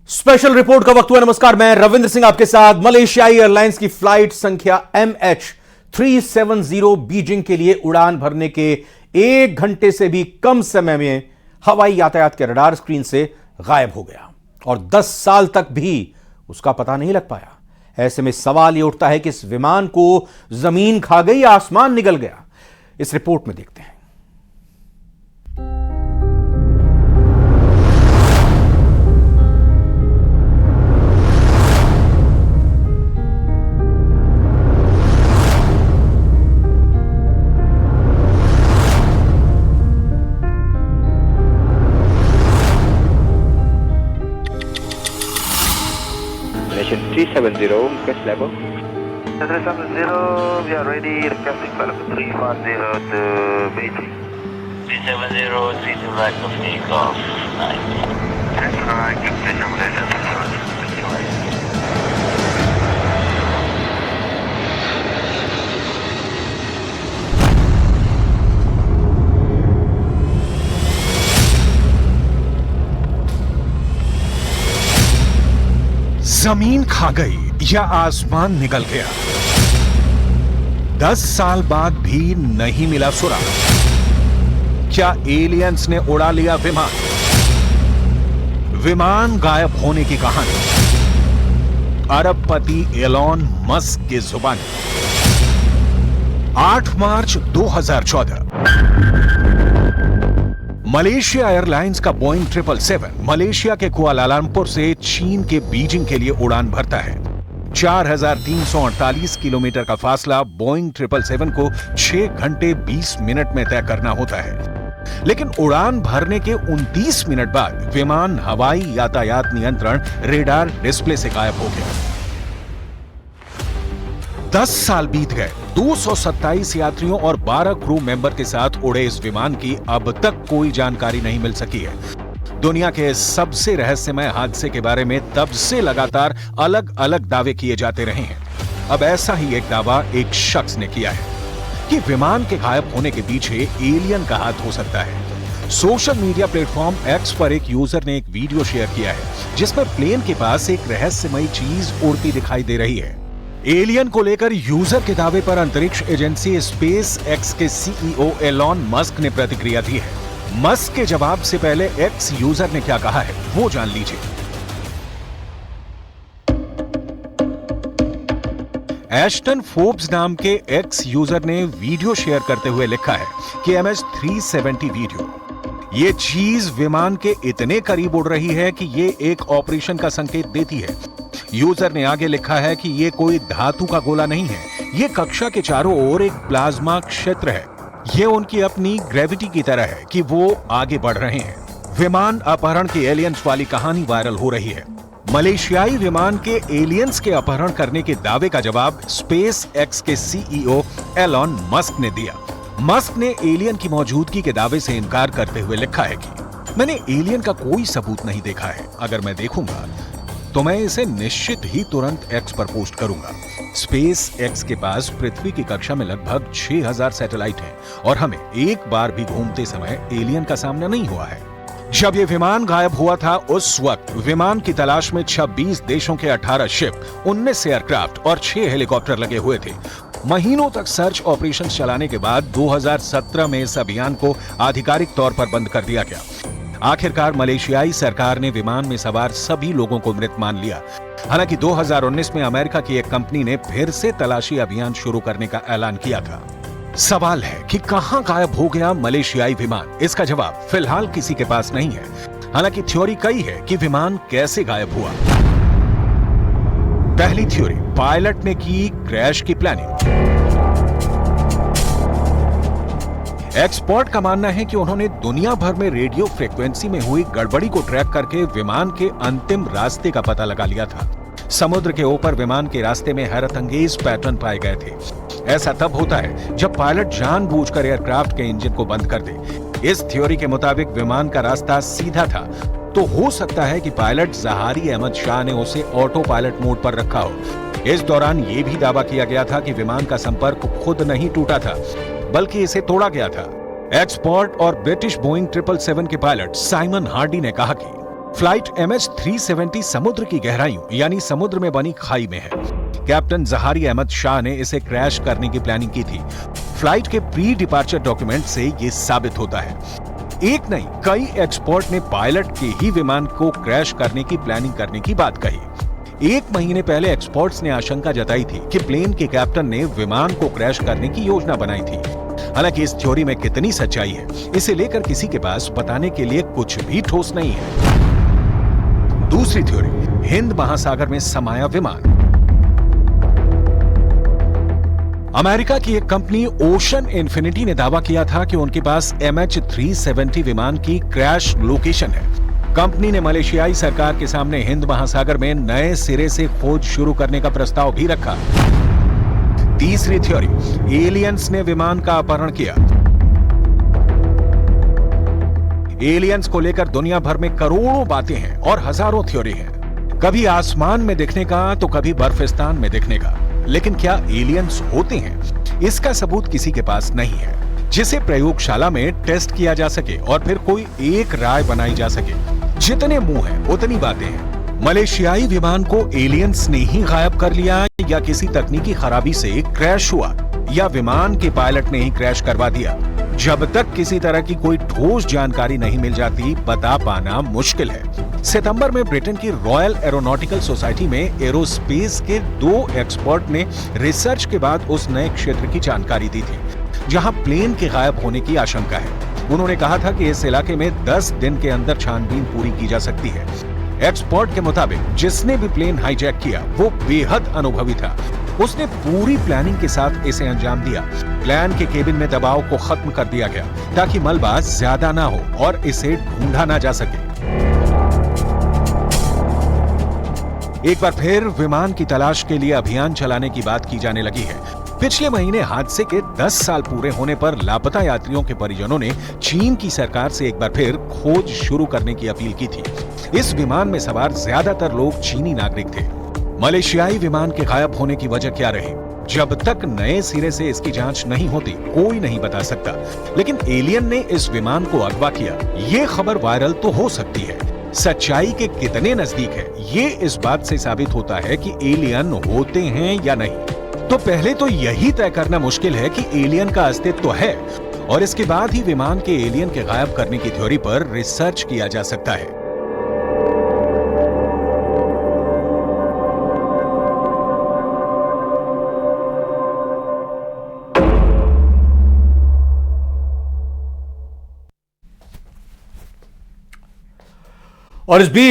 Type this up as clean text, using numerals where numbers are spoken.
Special report का वक्त हुआ। नमस्कार, मैं रविंद्र सिंह आपके साथ। मलेशियाई एयरलाइंस की फ्लाइट संख्या MH370 बीजिंग के लिए उड़ान भरने के 1 घंटे से भी कम समय में हवाई यातायात के रडार स्क्रीन से गायब हो गया और 10 साल तक भी उसका पता नहीं लग पाया। ऐसे में सवाल यह उठता है कि इस विमान को जमीन खा गई या आसमान निगल गया। इस रिपोर्ट में देखते हैं। Malaysian 370, request level. 370, we are ready, requesting flight level 350 to Beijing. 370, 32 right of takeoff, 90. That's right, Captain Malaysia 370. जमीन खा गई या आसमान निकल गया, 10 साल बाद भी नहीं मिला सुराग। क्या एलियंस ने उड़ा लिया विमान? विमान गायब होने की कहानी अरबपति एलॉन मस्क की जुबानी। 8 मार्च 2014 मलेशिया एयरलाइंस का बोइंग 777 मलेशिया के कुआलालंपुर से चीन के बीजिंग के लिए उड़ान भरता है। 4,348 किलोमीटर का फासला बोइंग 777 को 6 घंटे 20 मिनट में तय करना होता है। लेकिन उड़ान भरने के 29 मिनट बाद विमान हवाई यातायात नियंत्रण रेडार डिस्प्ले से गायब हो गया। 10 साल बीत गए। 227 यात्रियों और 12 क्रू मेंबर के साथ उड़े इस विमान की अब तक कोई जानकारी नहीं मिल सकी है। दुनिया के सबसे रहस्यमय हादसे के बारे में तब से लगातार अलग अलग दावे किए जाते रहे हैं। अब ऐसा ही एक दावा एक शख्स ने किया है कि विमान के गायब होने के पीछे एलियन का हाथ हो सकता है। सोशल मीडिया प्लेटफॉर्म एक्स पर एक यूजर ने एक वीडियो शेयर किया है जिसमें प्लेन के पास एक रहस्यमयी चीज उड़ती दिखाई दे रही है। एलियन को लेकर यूजर के दावे पर अंतरिक्ष एजेंसी स्पेस एक्स के सीईओ एलॉन मस्क ने प्रतिक्रिया दी है। मस्क के जवाब से पहले एक्स यूजर ने क्या कहा है वो जान लीजिए। एस्टन फोर्ब्स नाम के एक्स यूजर ने वीडियो शेयर करते हुए लिखा है कि MH370 वीडियो, ये चीज विमान के इतने करीब उड़ रही है कि ये एक ऑपरेशन का संकेत देती है। यूजर ने आगे लिखा है कि ये कोई धातु का गोला नहीं है, ये कक्षा के चारों ओर एक प्लाज्मा क्षेत्र है। ये उनकी अपनी ग्रेविटी की तरह है कि वो आगे बढ़ रहे हैं। विमान अपहरण के एलियंस वाली कहानी वायरल हो रही है। मलेशियाई विमान के एलियंस के अपहरण करने के दावे का जवाब स्पेस एक्स के सीईओ एलॉन मस्क ने दिया। मस्क ने एलियन की मौजूदगी के दावे से इनकार करते हुए लिखा है कि मैंने एलियन का कोई सबूत नहीं देखा है। अगर मैं देखूंगा तो मैं इसे निश्चित ही तुरंत एक्स पर पोस्ट करूंगा। स्पेस एक्स के पास पृथ्वी की कक्षा में लगभग 6000 सैटेलाइट हैं और हमें एक बार भी घूमते समय एलियन का सामना नहीं हुआ है। जब ये विमान गायब हुआ था उस वक्त विमान की तलाश में 26 देशों के 18 शिप, 19 एयरक्राफ्ट और 6 हेलीकॉप्टर लगे हुए थे। महीनों तक सर्च ऑपरेशन चलाने के बाद 2017 में इस अभियान को आधिकारिक तौर पर बंद कर दिया गया। आखिरकार मलेशियाई सरकार ने विमान में सवार सभी लोगों को मृत मान लिया। हालांकि 2019 में अमेरिका की एक कंपनी ने फिर से तलाशी अभियान शुरू करने का ऐलान किया था। सवाल है कि कहां गायब हो गया मलेशियाई विमान? इसका जवाब फिलहाल किसी के पास नहीं है। हालांकि थ्योरी कई है कि विमान कैसे गायब हुआ। पहली थ्योरी, पायलट ने की क्रैश की प्लानिंग। एक्सपर्ट का मानना है कि उन्होंने दुनिया भर में रेडियो फ्रीक्वेंसी में हुई गड़बड़ी को ट्रैक करके विमान के अंतिम रास्ते का पता लगा लिया था। समुद्र के ऊपर विमान के रास्ते में हैरतअंगेज पैटर्न पाए गए थे। ऐसा तब होता है जब पायलट जानबूझकर एयरक्राफ्ट के इंजन को बंद कर दे। इस थ्योरी के मुताबिक विमान का रास्ता सीधा था, तो हो सकता है कि पायलट जहारी अहमद शाह ने उसे ऑटो पायलट मोड पर रखा हो। इस दौरान यह भी दावा किया गया था कि विमान का संपर्क खुद नहीं टूटा था बल्कि इसे तोड़ा गया था। एक्सपर्ट और ब्रिटिश बोइंग 777 के पायलट साइमन हार्डी ने कहा कि फ्लाइट MH370 समुद्र की गहराइयों यानी समुद्र में बनी खाई में है। कैप्टन जहारी अहमद शाह ने इसे क्रैश करने की प्लानिंग की थी। फ्लाइट के प्री डिपार्चर डॉक्यूमेंट से यह साबित होता है। एक नहीं कई एक्सपर्ट ने पायलट के ही विमान को क्रैश करने की प्लानिंग करने की बात कही। 1 महीने पहले एक्सपर्ट्स ने आशंका जताई थी कि प्लेन के कैप्टन ने विमान को क्रैश करने की योजना बनाई थी। हालांकि इस थ्योरी में कितनी सच्चाई है, इसे लेकर किसी के पास बताने के लिए कुछ भी ठोस नहीं है। दूसरी थ्योरी, हिंद महासागर में समाया विमान। अमेरिका की एक कंपनी ओशन इन्फिनिटी ने दावा किया था कि उनके पास MH370 विमान की क्रैश लोकेशन है। कंपनी ने मलेशियाई सरकार के सामने हिंद महासागर में नए सिरे से खोज शुरू करने का प्रस्ताव भी रखा। तीसरी थ्योरी, एलियंस ने विमान का अपहरण किया। एलियंस को लेकर दुनिया भर में करोड़ों बातें हैं और हजारों थ्योरी हैं। कभी आसमान में दिखने का तो कभी बर्फिस्तान में दिखने का। लेकिन क्या एलियंस होते हैं? इसका सबूत किसी के पास नहीं है जिसे प्रयोगशाला में टेस्ट किया जा सके और फिर कोई एक राय बनाई जा सके। जितने मुंह हैं उतनी बातें हैं। मलेशियाई विमान को एलियंस ने ही गायब कर लिया या किसी तकनीकी खराबी से क्रैश हुआ या विमान के पायलट ने ही क्रैश करवा दिया। जब तक किसी तरह की कोई ठोस जानकारी नहीं मिल जाती, बता पाना मुश्किल है। सितंबर में ब्रिटेन की रॉयल एरोनॉटिकल सोसाइटी में एरोस्पेस के 2 एक्सपर्ट ने रिसर्च के बाद उस नए क्षेत्र की जानकारी दी थी जहां प्लेन के गायब होने की आशंका है। उन्होंने कहा था कि इस इलाके में 10 दिन के अंदर छानबीन पूरी की जा सकती है। एक्सपर्ट के मुताबिक जिसने भी प्लेन हाईजैक किया वो बेहद अनुभवी था। उसने पूरी प्लानिंग के साथ इसे अंजाम दिया। प्लान के केबिन में दबाव को खत्म कर दिया गया ताकि मलबा ज्यादा ना हो और इसे ढूंढा ना जा सके। एक बार फिर विमान की तलाश के लिए अभियान चलाने की बात की जाने लगी है। पिछले महीने हादसे के 10 साल पूरे होने पर लापता यात्रियों के परिजनों ने चीन की सरकार से एक बार फिर खोज शुरू करने की अपील की थी। इस विमान में सवार ज्यादातर लोग चीनी नागरिक थे। मलेशियाई विमान के गायब होने की वजह क्या रही? जब तक नए सिरे से इसकी जांच नहीं होती कोई नहीं बता सकता। लेकिन एलियन ने इस विमान को अगवा किया, ये खबर वायरल तो हो सकती है। सच्चाई के कितने नजदीक है ये इस बात से साबित होता है कि एलियन होते हैं या नहीं। तो पहले तो यही तय करना मुश्किल है कि एलियन का अस्तित्व है और इसके बाद ही विमान के एलियन के गायब करने की थ्योरी पर रिसर्च किया जा सकता है। और इस बीच